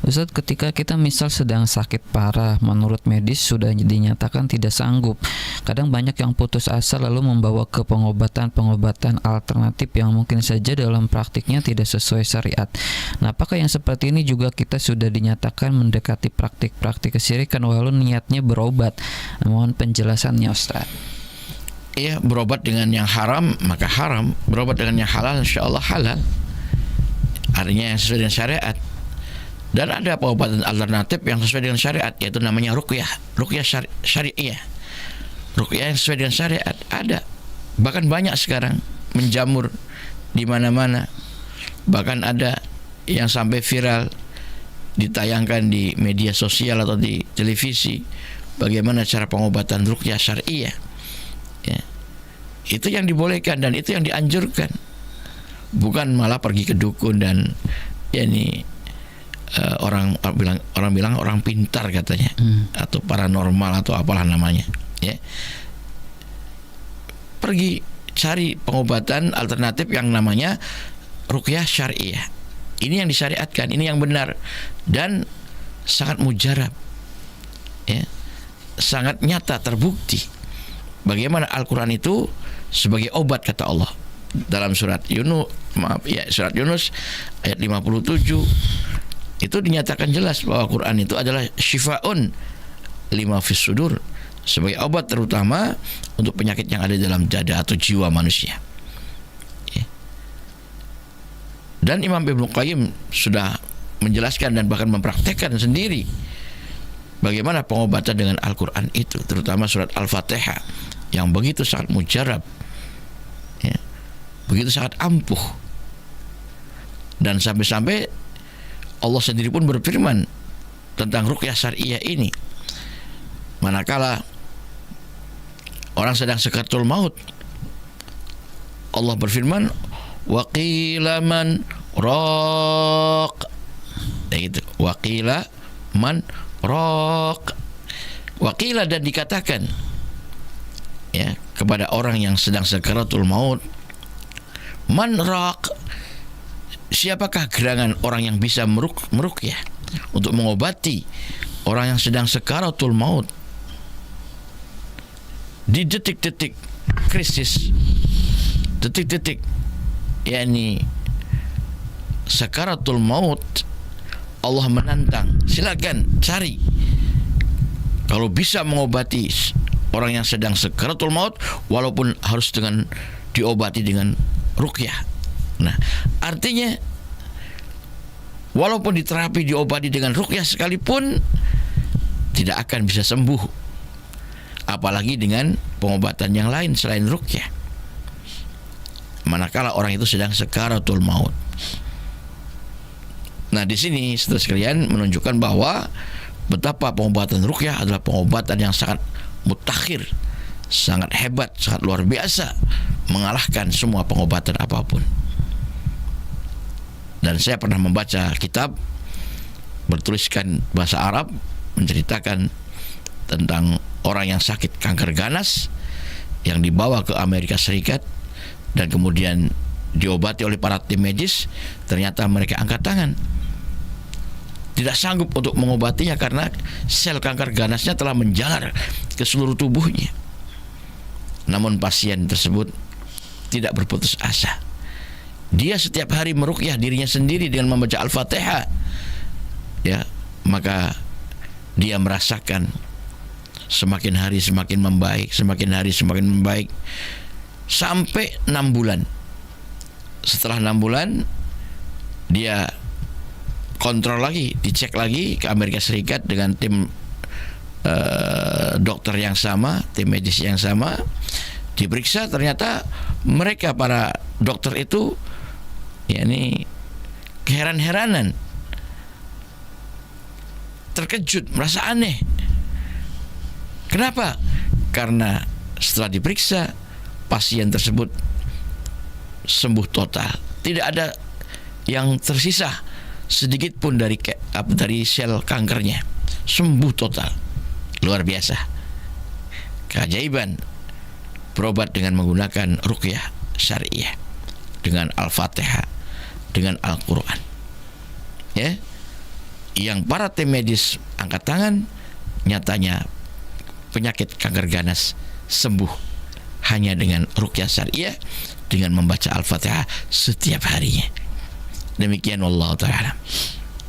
Ustadz, ketika kita misal sedang sakit parah, menurut medis sudah dinyatakan tidak sanggup, kadang banyak yang putus asa lalu membawa ke pengobatan-pengobatan alternatif yang mungkin saja dalam praktiknya tidak sesuai syariat. Nah, apakah yang seperti ini juga kita sudah dinyatakan mendekati praktik-praktik kesyirikan walau niatnya berobat? Mohon penjelasannya, Ustadz. Iya, berobat dengan yang haram maka haram, berobat dengan yang halal insya Allah halal. Artinya yang sesuai dengan syariat. Dan ada pengobatan alternatif yang sesuai dengan syariat, yaitu namanya ruqyah syariah. Ruqyah yang sesuai dengan syariat ada. Bahkan banyak sekarang menjamur di mana-mana. Bahkan ada yang sampai viral ditayangkan di media sosial atau di televisi bagaimana cara pengobatan ruqyah syariah. Ya. Itu yang dibolehkan dan itu yang dianjurkan. Bukan malah pergi ke dukun dan orang bilang orang pintar katanya, atau paranormal atau apalah namanya, ya. Pergi cari pengobatan alternatif yang namanya ruqyah syariah. Ini yang disyariatkan, ini yang benar dan sangat mujarab, ya, sangat nyata terbukti. Bagaimana Al-Quran itu sebagai obat, kata Allah dalam surat Yunus ayat 57. Itu dinyatakan jelas bahwa Quran itu adalah syifaun lima fis sudur, sebagai obat terutama untuk penyakit yang ada dalam dada atau jiwa manusia. Ya. Dan Imam Ibnu Qayyim sudah menjelaskan dan bahkan mempraktekkan sendiri bagaimana pengobatan dengan Al-Quran itu, terutama surat Al-Fatihah yang begitu sangat mujarab, ya, begitu sangat ampuh. Dan sampai-sampai Allah sendiri pun berfirman tentang ruqyah syariah ini. Manakala orang sedang sakaratul maut, Allah berfirman, wa qila man raq. Gitu. Wa qila man raq. Wa qila, dan dikatakan, ya, kepada orang yang sedang sakaratul maut, man raq, siapakah gerangan orang yang bisa meruqyah untuk mengobati orang yang sedang sakaratul maut di detik-detik krisis, detik-detik sakaratul maut. Allah menantang, silakan cari kalau bisa mengobati orang yang sedang sakaratul maut, walaupun harus diobati dengan ruqyah. Nah, artinya walaupun diterapi, diobati dengan ruqyah sekalipun tidak akan bisa sembuh, apalagi dengan pengobatan yang lain selain ruqyah, manakala orang itu sedang sakaratul maut. Nah, di sini saudara sekalian menunjukkan bahwa betapa pengobatan ruqyah adalah pengobatan yang sangat mutakhir, sangat hebat, sangat luar biasa, mengalahkan semua pengobatan apapun. Dan saya pernah membaca kitab bertuliskan bahasa Arab menceritakan tentang orang yang sakit kanker ganas yang dibawa ke Amerika Serikat dan kemudian diobati oleh para tim medis. Ternyata mereka angkat tangan, tidak sanggup untuk mengobatinya karena sel kanker ganasnya telah menjalar ke seluruh tubuhnya. Namun pasien tersebut tidak berputus asa. Dia setiap hari meruqyah dirinya sendiri dengan membaca Al-Fatihah, ya, maka dia merasakan semakin hari semakin membaik, semakin hari semakin membaik sampai 6 bulan. Setelah 6 bulan dia kontrol lagi, dicek lagi ke Amerika Serikat dengan tim dokter yang sama, tim medis yang sama, diperiksa. Ternyata mereka para dokter itu keheran-heranan, terkejut, merasa aneh. Kenapa? Karena setelah diperiksa, pasien tersebut sembuh total, tidak ada yang tersisa sedikit pun dari sel kankernya, sembuh total. Luar biasa, keajaiban berobat dengan menggunakan ruqyah syariah, dengan Al-Fatihah, dengan Al-Quran. Ya, yang para tim medis angkat tangan, nyatanya penyakit kanker ganas sembuh hanya dengan ruqyah syariah, dengan membaca Al-Fatihah setiap harinya. Demikian wallahu ta'ala.